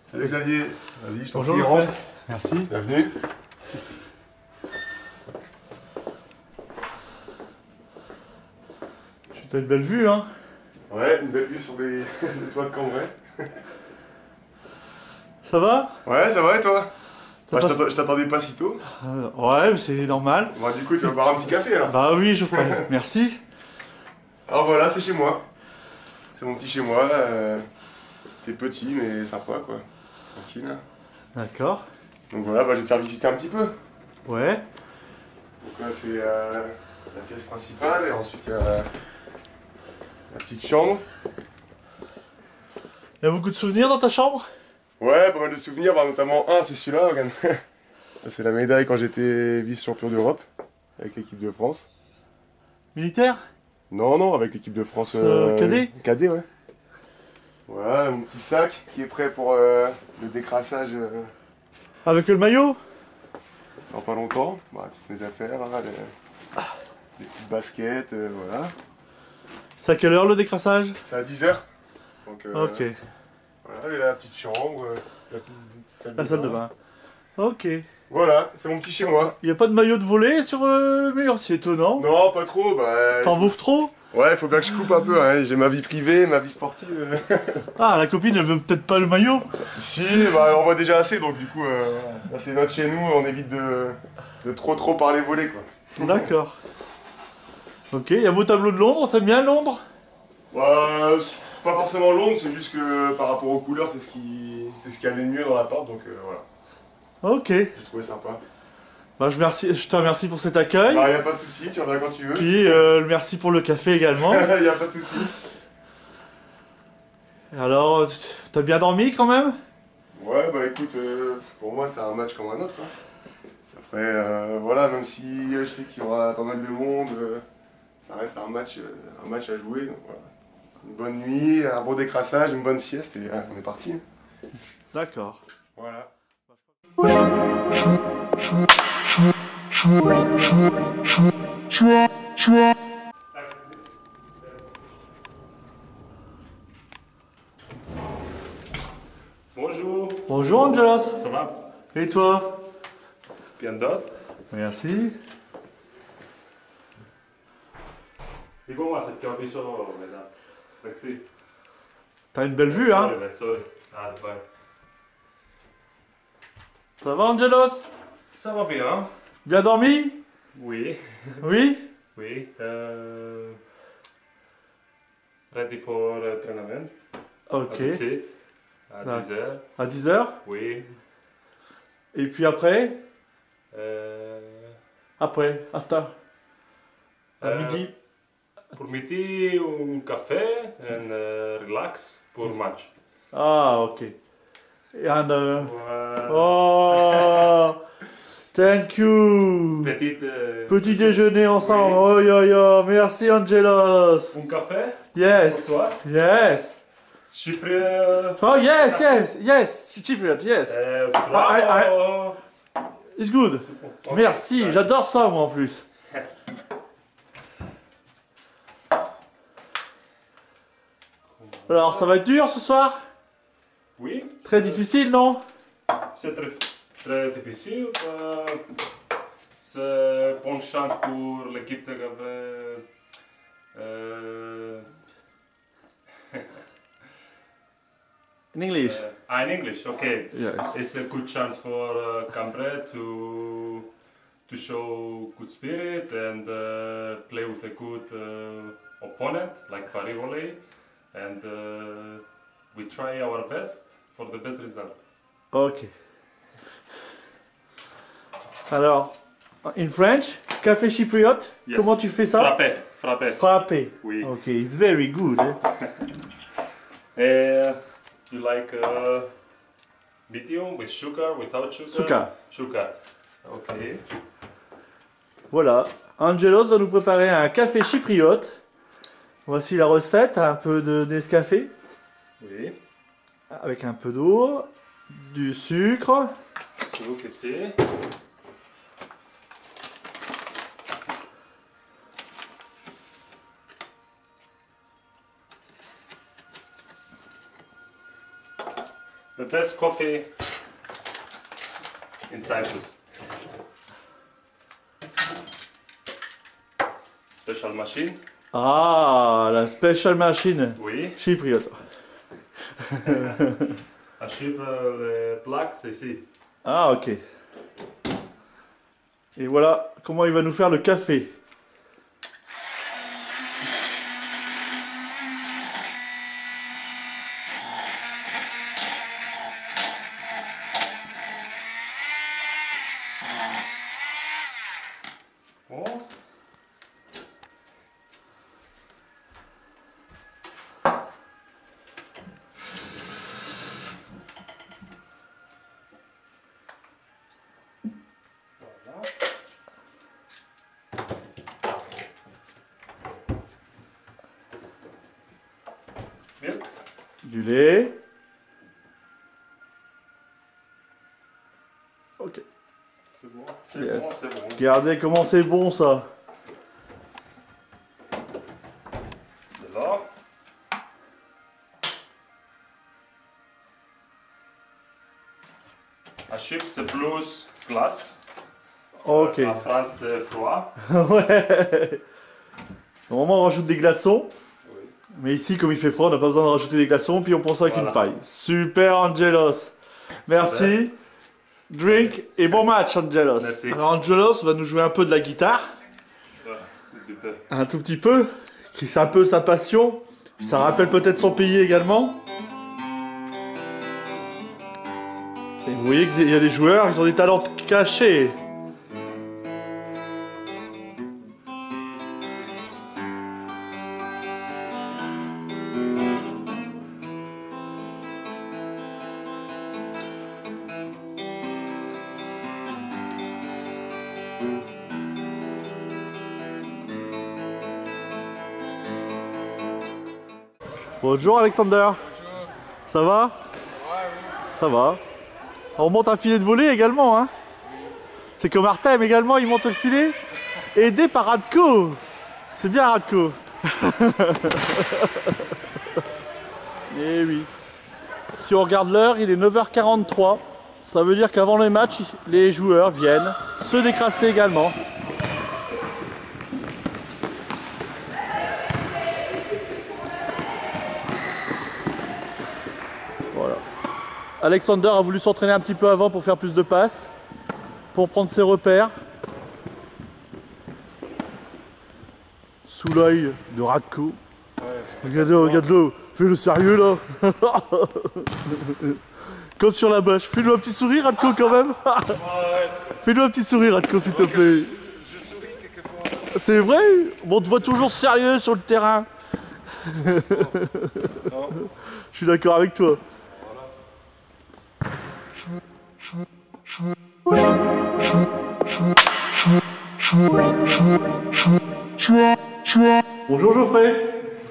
Salut Xavier, vas-y, je t'en Bonjour, prie, rentre. Merci. Bienvenue. Tu as une belle vue, hein? Ouais, une belle vue sur les toits de Cambrai. Ça va? Ouais, ça va et toi? Ça passe- Je t'attendais pas si tôt. Ouais, mais c'est normal. Bon, du coup, tu vas boire un petit café alors. Bah oui, je ferai. Merci. Alors voilà, c'est chez moi. C'est mon petit chez moi. C'est petit mais sympa quoi. Tranquille. D'accord. Donc voilà, bah, je vais te faire visiter un petit peu. Ouais. Donc là, c'est la pièce principale et ensuite il y a la petite chambre. Il y a beaucoup de souvenirs dans ta chambre? Ouais, pas mal de souvenirs, bah, notamment un, c'est celui-là, regarde. C'est la médaille quand j'étais vice-champion d'Europe avec l'équipe de France. Militaire? Non, non, avec l'équipe de France cadet? Cadet, ouais. Voilà, mon petit sac qui est prêt pour le décrassage Avec le maillot? dans pas longtemps. Bah, toutes mes affaires, hein, les petites baskets, voilà. C'est à quelle heure le décrassage? C'est à 10 h. Donc, Ok. voilà, et la petite chambre, La salle de bain. Ok. Voilà, c'est mon petit chez moi. Il n'y a pas de maillot de volet sur le mur, c'est étonnant. Non, pas trop, bah... T'en bouffes trop? Ouais, faut bien que je coupe un peu, hein. J'ai ma vie privée, ma vie sportive. Ah, la copine, elle veut peut-être pas le maillot? Si, bah on voit déjà assez, donc du coup, là c'est notre chez nous, on évite de trop parler voler, quoi. D'accord. Ok, il y a un beau tableau de Londres, t'aimes bien Londres? Bah, c'est pas forcément Londres, c'est juste que par rapport aux couleurs, c'est ce qui allait le mieux dans l'appart, donc voilà. Ok. J'ai trouvé sympa. Bah, je te remercie pour cet accueil. Bah, y a pas de souci, tu reviens quand tu veux. Puis, merci pour le café également. Y a pas de souci. Alors, t'as bien dormi quand même? Ouais, bah écoute, pour moi c'est un match comme un autre. Hein. Après, voilà, même si je sais qu'il y aura pas mal de monde, ça reste un match à jouer. Donc, voilà. Une bonne nuit, un bon décrassage, une bonne sieste et on est parti. D'accord. Voilà. Bonjour, Bonjour Angelos. ça va? Et toi? Bien d'autres? Merci. Dico-moi se ti ho visto, Merci. T'as une belle vue, hein? Sorry. Ah, ouais. Ça va Angelos? Ça va bien? Bien dormi? Oui, Oui? oui. Ready for training. Ok. That's it. À Ah. 10 heures. À 10h? Oui. Et puis après? Euh, Après, after. À Euh, midi. pour midi, un café et relax pour match. Ah, ok. And, Ouais. oh, thank you. Petit déjeuner ensemble. Oui. Oh, yo, yo. Merci Angelos. Un café Yes. pour toi? Yes. Chypre. Oh, yes, yes, yes. Cypriot, yes. Fravo. It's good. Ok. Merci, j'adore ça moi en plus. Alors, ça va être dur ce soir? Oui, Très difficile, non? c'est très difficile. C'est bonne chance pour l'équipe de Gabriel. In English? In English, okay. Yes. It's a good chance for Cambrai to show good spirit and play with a good opponent like Paris Volley, and we try our best for the best result. Ok. Alors, in French, café chypriote, Yes. comment tu fais ça? Frappé, frappé. Frappé. Oui. Ok, it's very good. You like medium with sugar, without sugar? Sugar. Sugar. Okay. Voilà, Angelos va nous préparer un café chypriote. Voici la recette, un peu de Nescafé, Oui. avec un peu d'eau, du sucre, Sucre ici. the best coffee in Cyprus. Special machine. Ah, la special machine. Oui. Chypriote. À Chypre, les plaques, c'est ici. Ah, ok. Et voilà comment il va nous faire le café. Oh. Voilà. Milk. Du lait. Ok. C'est bon, c'est Yes. bon, c'est bon. Regardez comment c'est bon ça. De là. À Chypre, c'est plus glace. Ok. En France, c'est froid. Ouais. Normalement on rajoute des glaçons. Oui. Mais ici comme il fait froid on n'a pas besoin de rajouter des glaçons. Puis on prend ça avec Voilà. une paille. Super Angelos. Merci. Drink et bon match Angelos. Merci. Alors Angelos va nous jouer un peu de la guitare. Ouais, du peu. Un tout petit peu. Qui c'est un peu sa passion. Puis ça rappelle peut-être son pays également. Et vous voyez qu'il y a des joueurs, ils ont des talents cachés. Bonjour Alexander. Ça va? Ça va. On monte un filet de volée également, hein. C'est comme Artem également, il monte le filet. Aidé par Radko. C'est bien Radko. Et oui. Si on regarde l'heure, il est 9h43. Ça veut dire qu'avant le match, les joueurs viennent se décrasser également. Voilà. Alexander a voulu s'entraîner un petit peu avant pour faire plus de passes, pour prendre ses repères. Sous l'œil de Radko. Regardez, regarde-le, fais le sérieux là. Comme sur la bâche. Fais-nous un petit sourire, Radko, quand même. Fais-nous un petit sourire, Radko, s'il te plaît. Je souris quelquefois. C'est vrai? Bon, on te voit toujours sérieux sur le terrain. Non. Je suis d'accord avec toi. Bonjour Geoffrey.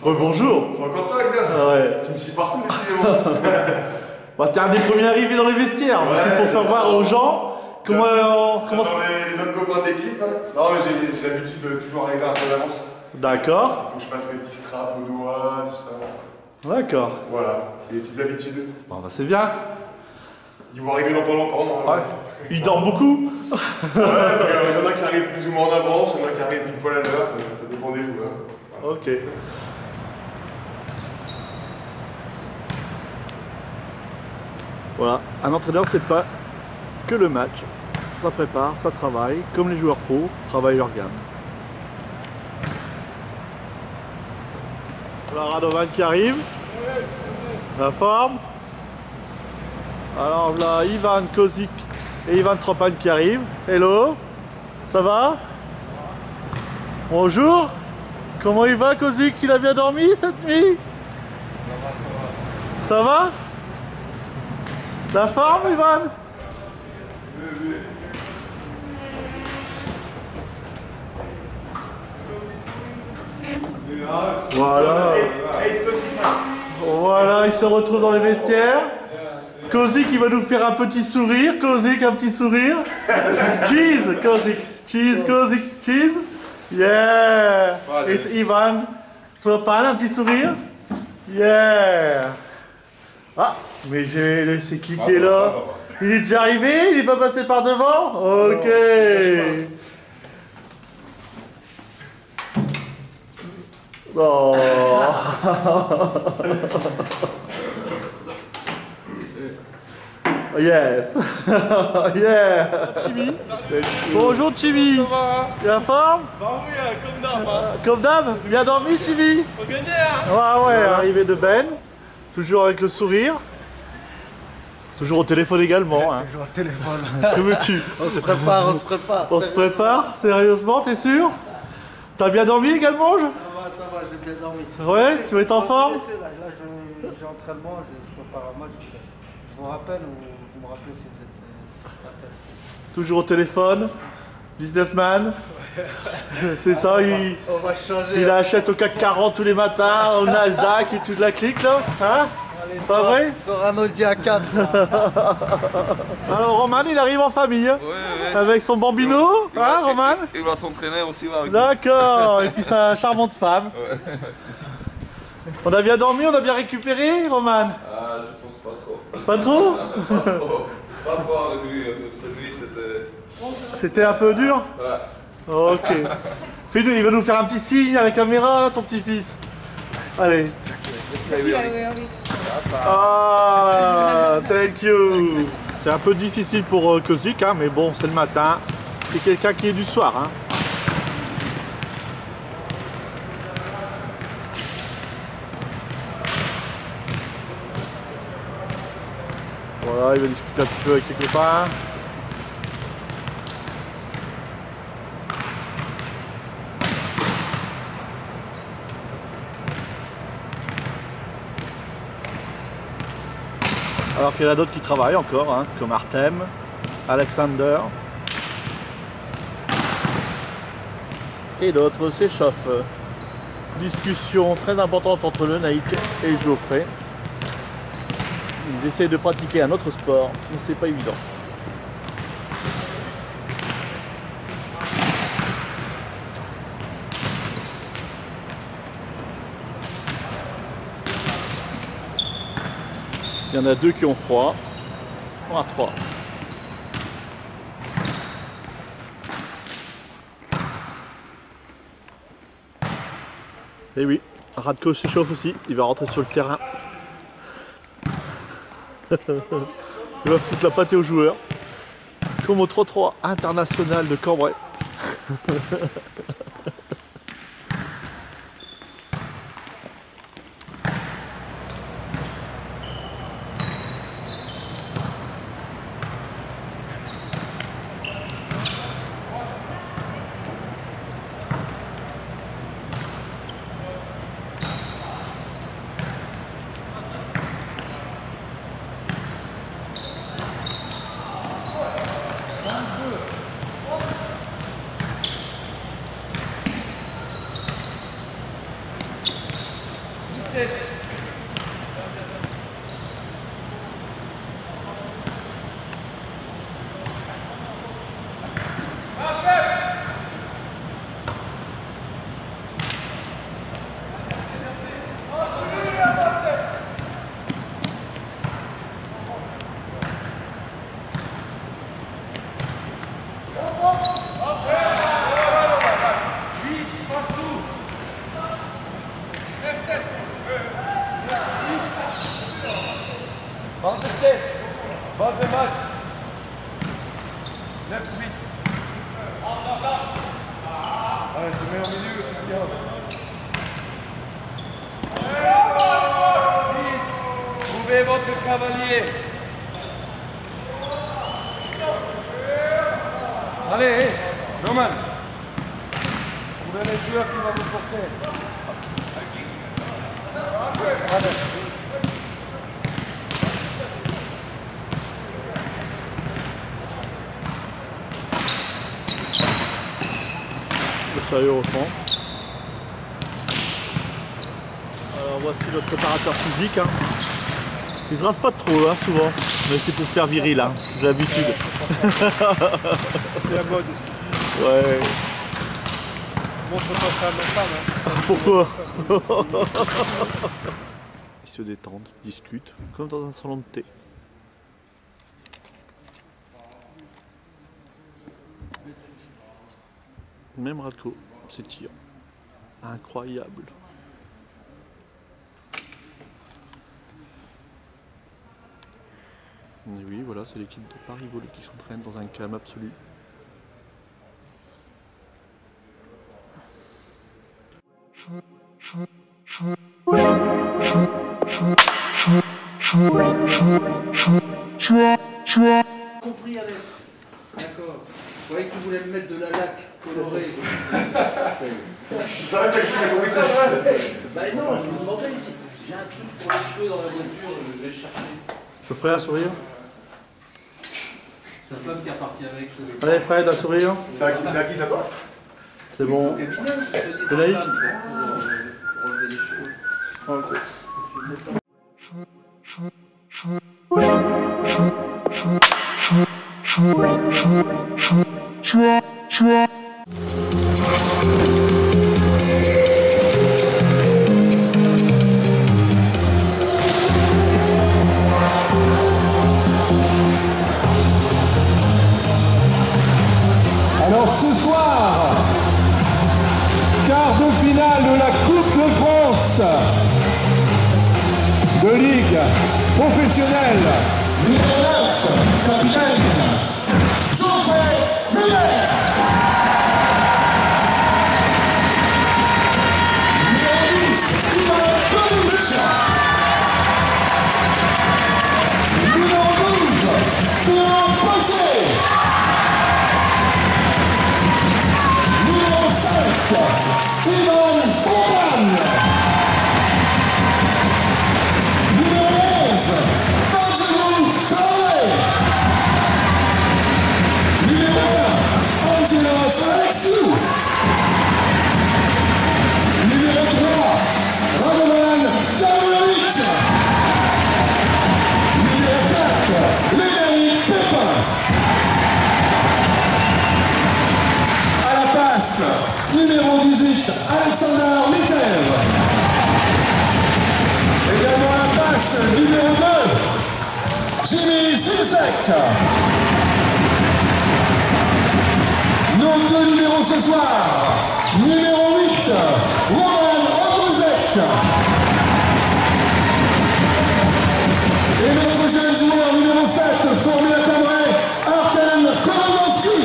Bonjour. C'est encore toi, Xavier? Ah ouais. Tu me suis partout, décidément. Bah, t'es un des premiers arrivés dans les vestiaires. Bah, c'est pour faire voir aux gens comment. J'attends les autres copains d'équipe. Non, mais j'ai l'habitude de toujours arriver un peu d'avance. D'accord. Il faut que je fasse mes petits straps au doigt, tout ça. D'accord. Voilà, c'est des petites habitudes. Bon, bah, c'est bien. Ils vont arriver dans pas longtemps. Ouais. Ils dorment beaucoup. Ouais, il y en a qui arrivent plus ou moins en avance, il y en a qui arrivent une poil à l'heure, ça dépend des joueurs. Ok. Voilà, un entraîneur c'est pas que le match, ça prépare, ça travaille, comme les joueurs pros travaillent leur gamme. Voilà Radovan qui arrive, la forme. Alors là Ivan Kozik et Ivan Tropan qui arrivent. Hello, ça va? Bonjour. Comment il va Kozik? Il a bien dormi cette nuit? Ça va? La forme, Ivan? Voilà. Voilà, il se retrouve dans les vestiaires. Kozik, il va nous faire un petit sourire. Kozik, un petit sourire. Cheese, Kozik. Cheese, Kozik. Cheese. Yeah. Et Ivan, Tropan, un petit sourire. Yeah. Ah, mais c'est qui est là? Il est déjà arrivé? Il est pas passé par devant? Ok. Oh. Yes. Yeah. Chibi. Bonjour Chibi. Ça va? T'es en forme? Bah oui, comme d'hab. Hein. Comme d'hab? Bien dormi Chibi? Faut gagner, hein. Ouais, arrivé de Ben. Toujours avec le sourire. Toujours au téléphone également. Hein. Toujours au téléphone. Que veux-tu? On se prépare, on se prépare. On se prépare? Sérieusement, t'es sûr? T'as bien dormi également? Ça va, j'ai bien dormi. Ouais, tu vas être en forme? Là, j'ai entraînement, je prépare un match, je vous laisse. Je vous rappelle ou vous me rappelez si vous êtes intéressé. Toujours au téléphone? Businessman? C'est ça, On va changer. il achète au CAC 40 tous les matins, au Nasdaq et toute la clique là? Hein? Allez, Pas vrai? Sur un Audi A4. Alors Roman, il arrive en famille. Ouais. Avec son bambino, hein Roman? Il va s'entraîner aussi avec. D'accord, et puis sa charmante femme. Ouais. On a bien dormi, on a bien récupéré, Roman? Ah, je pense pas trop. Pas trop? Pas trop avec lui. Cette nuit, c'était. C'était un peu dur? Ouais. Ok. Fais-nous, il va nous faire un petit signe à la caméra, ton petit-fils. Allez. Ah, thank you. C'est un peu difficile pour Kozik, hein, mais bon, c'est le matin. C'est quelqu'un qui est du soir. Hein. Voilà, il va discuter un petit peu avec ses copains. Alors qu'il y en a d'autres qui travaillent encore, hein, comme Artem, Alexander. Et d'autres s'échauffent. Discussion très importante entre le Naïk et Geoffrey. Ils essayent de pratiquer un autre sport, mais c'est pas évident. Il y en a deux qui ont froid. On a trois. Et oui, Radko s'échauffe aussi. Il va rentrer sur le terrain. Il va foutre la pâtée aux joueurs. Comme au 3-3 international de Cambrai. Trouvez votre cavalier. Allez, Roman. Trouvez les joueurs qui vont vous porter. Allez. Sérieux au fond. Alors voici notre préparateur physique. Hein. Il se rase pas trop hein, souvent, mais c'est pour faire viril, hein. C'est l'habitude. C'est la mode aussi. Ouais. Montre pas ça à ma femme. Hein. Pourquoi? se détendent, discutent, comme dans un salon de thé. Même Radko s'étire. Incroyable. Et oui, voilà, c'est l'équipe de Paris Volley qui s'entraîne dans un calme absolu. Compris, Alex. D'accord. Je croyais que tu voulais me mettre de la laque colorée. Ça va, t'as compris ça? Bah non, je me demandais, j'ai un truc pour les cheveux dans la voiture, je vais chercher. Je ferai un sourire. Sa femme qui est repartie avec sur les... Allez Fred, un sourire. C'est à qui ça toi? C'est bon. Au cabinet, je te dis, C'est laïque. pour relever les cheveux. Ok. Alors ce soir, quart de finale de la Coupe de France de Ligue professionnelle. Numéro 9, capitaine José Muller. Numéro 10, Ivan Kovic. Numéro 12, Théo Pochet. Numéro 5, Ivan Popan. Numéro 11, Benjamin Traoré. Numéro 1, Angelos Alexiou. Numéro 3, Radovan Damjanovic. Numéro 4, Lénaï Pépin. À la passe, numéro 18, Alexander Mitev. Également à la passe, numéro 2, Jimmy Simsek. Nos deux numéros ce soir, numéro 8, Roman Obozek. Et notre jeune joueur numéro 7, formé à Cambrai, Artem Komandowski.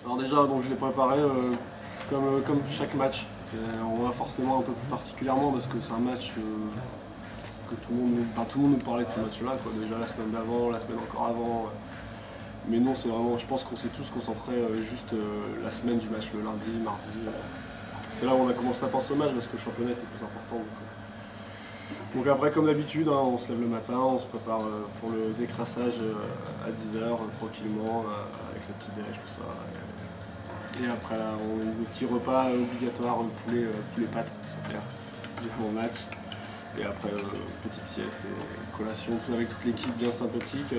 Alors déjà, donc je l'ai préparé comme chaque match. On va forcément un peu plus particulièrement parce que c'est un match que tout le monde nous parlait de ce match-là, déjà la semaine d'avant, la semaine encore avant. Mais non, c'est vraiment, je pense qu'on s'est tous concentrés juste la semaine du match, le lundi, mardi. C'est là où on a commencé à penser au match parce que le championnat était plus important. Donc après, comme d'habitude, hein, on se lève le matin, on se prépare pour le décrassage à 10 h tranquillement, avec le petit déj, tout ça. Et après, là, on a le petit repas obligatoire, poulet pâtes, super, du coup au match. Et après, petite sieste et collation, tout avec toute l'équipe bien sympathique.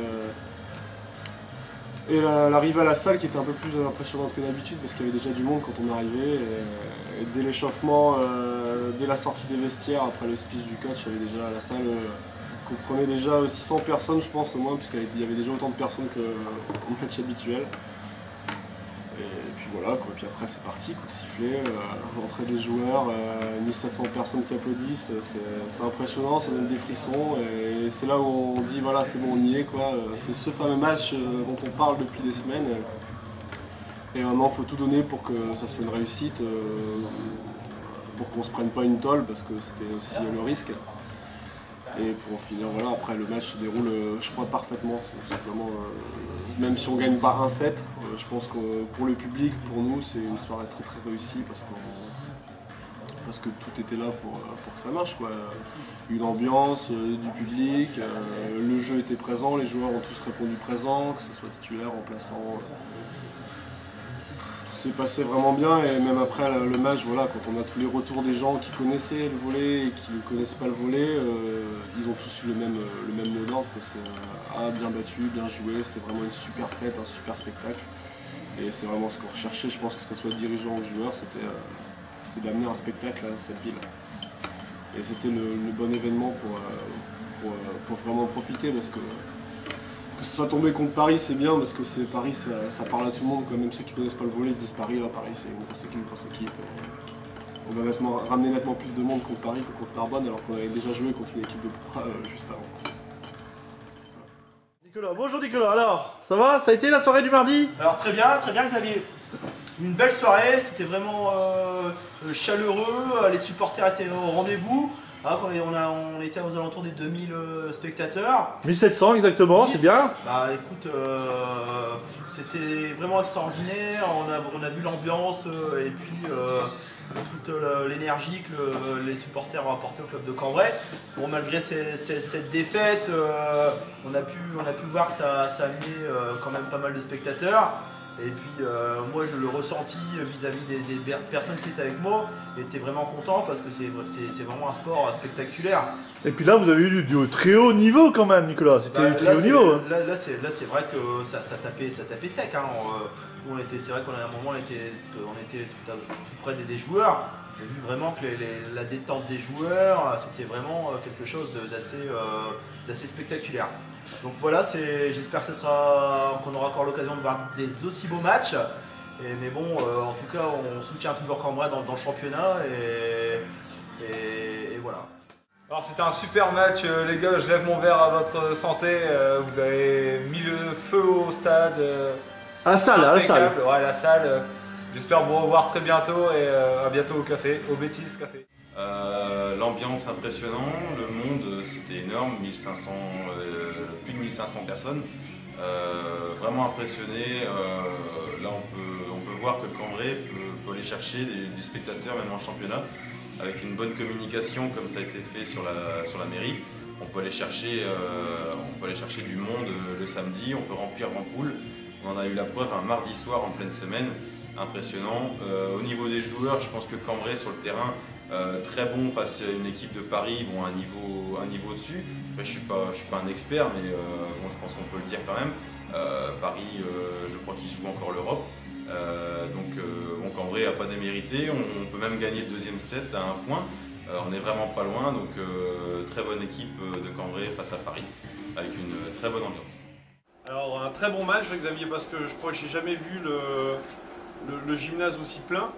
Et l'arrivée à la salle qui était un peu plus impressionnante que d'habitude parce qu'il y avait déjà du monde quand on est arrivé. Et dès l'échauffement, dès la sortie des vestiaires, après le speech du coach, il y avait déjà la salle comprenait déjà 600 personnes je pense au moins, puisqu'il y avait déjà autant de personnes qu'au match habituel. Et puis voilà, quoi. Puis après c'est parti, coup de sifflet, l'entrée des joueurs, 1700 personnes qui applaudissent, c'est impressionnant, ça donne des frissons et c'est là où on dit voilà c'est bon on y est quoi, c'est ce fameux match dont on parle depuis des semaines et maintenant il faut tout donner pour que ça soit une réussite, pour qu'on se prenne pas une tôle parce que c'était aussi le risque. Et pour finir, voilà, après le match se déroule, je crois, parfaitement. Simplement, même si on ne gagne pas 1-7, je pense que pour le public, pour nous, c'est une soirée très très réussie parce que tout était là pour que ça marche, quoi. Une ambiance, du public, le jeu était présent, les joueurs ont tous répondu présent, que ce soit titulaire, remplaçant. C'est passé vraiment bien et même après le match, voilà, quand on a tous les retours des gens qui connaissaient le volley et qui ne connaissent pas le volley, ils ont tous eu le même mot d'ordre, que c'est bien battu, bien joué, c'était vraiment une super fête, un super spectacle. Et c'est vraiment ce qu'on recherchait, je pense que ce soit dirigeant ou joueur, c'était d'amener un spectacle à cette ville. Et c'était le bon événement pour vraiment profiter parce que ce soit tombé contre Paris, c'est bien parce que Paris, ça parle à tout le monde, quoi. Même ceux qui ne connaissent pas le volley se disent Paris, c'est une grosse équipe. On va ramener nettement plus de monde contre Paris que contre Narbonne alors qu'on avait déjà joué contre une équipe de pro juste avant. Nicolas, bonjour Nicolas, alors ça va? Ça a été la soirée du mardi? Alors très bien Xavier. Une belle soirée, c'était vraiment chaleureux, les supporters étaient au rendez-vous. On était aux alentours des 2000 spectateurs. 1700 exactement, c'est bien. Bah écoute, c'était vraiment extraordinaire, on a vu l'ambiance et puis toute l'énergie que les supporters ont apporté au club de Cambrai. Bon, malgré cette défaite, on a pu voir que ça a amené quand même pas mal de spectateurs. Et puis moi je le ressentis vis-à-vis des personnes qui étaient avec moi, j'étais vraiment content parce que c'est vraiment un sport spectaculaire. Et puis là vous avez eu du très haut niveau quand même Nicolas, c'était du très haut niveau. Là c'est vrai que ça tapait sec. Hein. C'est vrai qu'à un moment on était tout près des joueurs. J'ai vu vraiment que la détente des joueurs, c'était vraiment quelque chose d'assez spectaculaire. Donc voilà, j'espère qu'on aura encore l'occasion de voir des aussi beaux matchs. Mais bon, en tout cas, on soutient toujours Cambrai dans le championnat et voilà. Alors c'était un super match, les gars, je lève mon verre à votre santé. Vous avez mis le feu au stade. À la salle. Ouais, la salle. J'espère vous revoir très bientôt et à bientôt au café, au Bétis Café. L'ambiance impressionnante, le monde c'était énorme, plus de 1500 personnes, vraiment impressionné. Là on peut voir que Cambrai peut aller chercher du spectateur même en championnat, avec une bonne communication comme ça a été fait sur la mairie. On peut aller chercher du monde le samedi, on peut remplir Rampoule. On en a eu la preuve un mardi soir en pleine semaine, impressionnant. Au niveau des joueurs, je pense que Cambrai sur le terrain, très bon face à une équipe de Paris, bon, un niveau au-dessus. Après, je suis pas un expert, mais bon, je pense qu'on peut le dire quand même. Paris, je crois qu'ils jouent encore l'Europe. Bon, Cambrai n'a pas démérité. On peut même gagner le deuxième set à 1 point. On est vraiment pas loin, donc très bonne équipe de Cambrai face à Paris, avec une très bonne ambiance. Alors un très bon match Xavier, parce que je crois que j'ai jamais vu le gymnase aussi plein.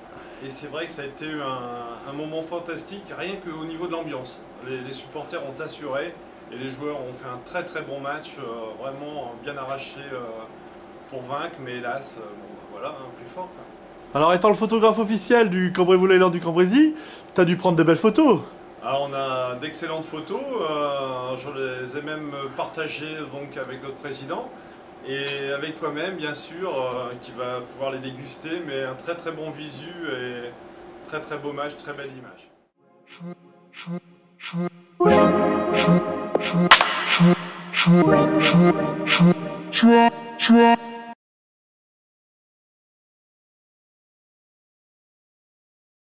Et c'est vrai que ça a été un moment fantastique, rien qu'au niveau de l'ambiance. Les supporters ont assuré, Et les joueurs ont fait un très très bon match, vraiment bien arraché pour vaincre, mais hélas, voilà, plus fort. Quoi. Alors étant le photographe officiel du Cambrai Volleyland du Cambrésis, tu as dû prendre de belles photos. Alors, on a d'excellentes photos, je les ai même partagées donc, avec notre président et avec toi-même bien sûr, qui va pouvoir les déguster, mais un très très bon visu et très très beau match, très belle image. Chua, chua.